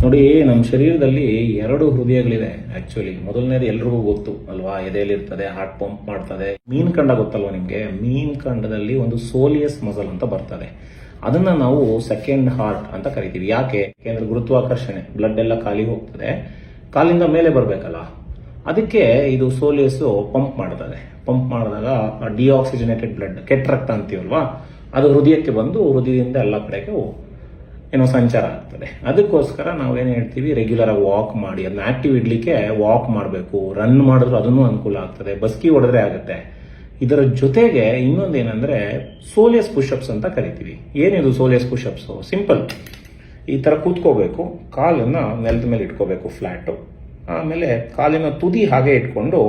ನೋಡಿ, ನಮ್ಮ ಶರೀರದಲ್ಲಿ ಎರಡು ಹೃದಯಗಳಿದೆ. ಆಕ್ಚುಲಿ ಮೊದಲನೇದು ಎಲ್ರಿಗೂ ಗೊತ್ತು ಅಲ್ವಾ, ಎದೆಯಲ್ಲಿರ್ತದೆ, ಹಾರ್ಟ್ ಪಂಪ್ ಮಾಡ್ತದೆ. ಮೀನ್ ಕಂಡ ಗೊತ್ತಲ್ವಾ ನಿಮ್ಗೆ? ಮೀನ್ ಕಂಡದಲ್ಲಿ ಒಂದು ಸೋಲಿಯಸ್ ಮಸಲ್ ಅಂತ ಬರ್ತದೆ. ಅದನ್ನ ನಾವು ಸೆಕೆಂಡ್ ಹಾರ್ಟ್ ಅಂತ ಕರಿತೀವಿ. ಯಾಕೆ? ಯಾಕೆಂದ್ರೆ ಗುರುತ್ವಾಕರ್ಷಣೆ, ಬ್ಲಡ್ ಎಲ್ಲ ಖಾಲಿ ಹೋಗ್ತದೆ, ಕಾಲಿಂದ ಮೇಲೆ ಬರ್ಬೇಕಲ್ಲ, ಅದಕ್ಕೆ ಇದು ಸೋಲಿಯಸ್ ಪಂಪ್ ಮಾಡ್ತದೆ. ಪಂಪ್ ಮಾಡಿದಾಗ ಡಿಆಕ್ಸಿಜನೇಟೆಡ್ ಬ್ಲಡ್, ಕೆಟ್ಟ ರಕ್ತ ಅಂತೀವಲ್ವಾ, ಅದು ಹೃದಯಕ್ಕೆ ಬಂದು ಹೃದಯದಿಂದ ಎಲ್ಲ ಕಡೆಗೆ ಏನೋ ಸಂಚಾರ ಆಗ್ತದೆ. ಅದಕ್ಕೋಸ್ಕರ ನಾವೇನು ಹೇಳ್ತೀವಿ, ರೆಗ್ಯುಲರ್ ಆಗಿ ವಾಕ್ ಮಾಡಿ. ಅದನ್ನ ಆಕ್ಟಿವ್ ಇಡ್ಲಿಕ್ಕೆ ವಾಕ್ ಮಾಡಬೇಕು, ರನ್ ಮಾಡಿದ್ರು ಅದನ್ನು ಅನುಕೂಲ ಆಗ್ತದೆ, ಬಸ್ಕಿ ಹೊಡೆದ್ರೆ ಆಗುತ್ತೆ. ಇದರ ಜೊತೆಗೆ ಇನ್ನೊಂದೇನಂದ್ರೆ ಸೋಲಿಯಸ್ ಪುಷಪ್ಸ್ ಅಂತ ಕರಿತೀವಿ. ಏನಿದು ಸೋಲಿಯಸ್ ಪುಷಪ್ಸ್? ಸಿಂಪಲ್, ಈ ತರ ಕೂತ್ಕೋಬೇಕು, ಕಾಲನ್ನ ನೆಲದ ಮೇಲೆ ಇಟ್ಕೋಬೇಕು ಫ್ಲಾಟು, ಆಮೇಲೆ ಕಾಲಿನ ತುದಿ ಹಾಗೆ ಇಟ್ಕೊಂಡು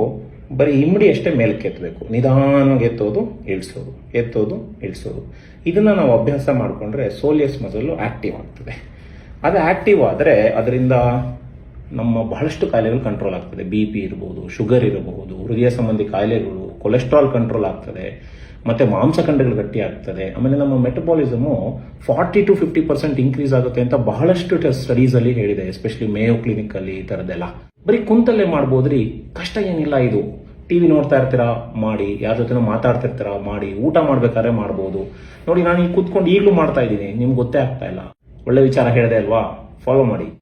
ಬರೀ ಇಮ್ಮಡಿ ಅಷ್ಟೇ ಮೇಲಕ್ಕೆ ಎತ್ತಬೇಕು. ನಿಧಾನವಾಗಿ ಎತ್ತೋದು ಇಳಿಸೋದು, ಎತ್ತೋದು ಇಳಿಸೋದು. ಇದನ್ನ ನಾವು ಅಭ್ಯಾಸ ಮಾಡಿಕೊಂಡ್ರೆ ಸೋಲಿಯಸ್ ಮಸಲ್ ಆಕ್ಟಿವ್ ಆಗ್ತದೆ. ಅದು ಆಕ್ಟಿವ್ ಆದರೆ ಅದರಿಂದ ನಮ್ಮ ಬಹಳಷ್ಟು ಕಾಯಿಲೆಗಳು ಕಂಟ್ರೋಲ್ ಆಗ್ತದೆ. BP ಇರಬಹುದು, ಶುಗರ್ ಇರಬಹುದು, ಹೃದಯ ಸಂಬಂಧಿ ಕಾಯಿಲೆಗಳು, ಕೊಲೆಸ್ಟ್ರಾಲ್ ಕಂಟ್ರೋಲ್ ಆಗ್ತದೆ, ಮತ್ತೆ ಮಾಂಸಖಂಡಗಳು ಗಟ್ಟಿ ಆಗ್ತದೆ. ಆಮೇಲೆ ನಮ್ಮ ಮೆಟಬಾಲಿಸಮು 40 to 50% ಇನ್ಕ್ರೀಸ್ ಆಗುತ್ತೆ ಅಂತ ಬಹಳಷ್ಟು ಸ್ಟಡೀಸ್ ಅಲ್ಲಿ ಹೇಳಿದೆ, ಎಸ್ಪೆಷಲಿ ಮೇಯೋ ಕ್ಲಿನಿಕ್ ಅಲ್ಲಿ. ಈ ತರದೆಲ್ಲ ಬರೀ ಕುಂತಲ್ಲೇ ಮಾಡ್ಬೋದ್ರಿ, ಕಷ್ಟ ಏನಿಲ್ಲ. ಇದು ಟಿವಿ ನೋಡ್ತಾ ಇರ್ತೀರಾ ಮಾಡಿ, ಯಾರ ಜೊತೆ ಮಾತಾಡ್ತಿರ್ತೀರಾ ಮಾಡಿ, ಊಟ ಮಾಡ್ಬೇಕಾದ್ರೆ ಮಾಡ್ಬೋದು. ನೋಡಿ, ನಾನು ಈಗ ಕೂತ್ಕೊಂಡು ಈಗಲೂ ಮಾಡ್ತಾ ಇದ್ದೀನಿ, ನಿಮ್ಗೆ ಗೊತ್ತೇ ಆಗ್ತಾ ಇಲ್ಲ. ಒಳ್ಳೆ ವಿಚಾರ ಹೇಳಿದೆ ಅಲ್ವಾ? ಫಾಲೋ ಮಾಡಿ.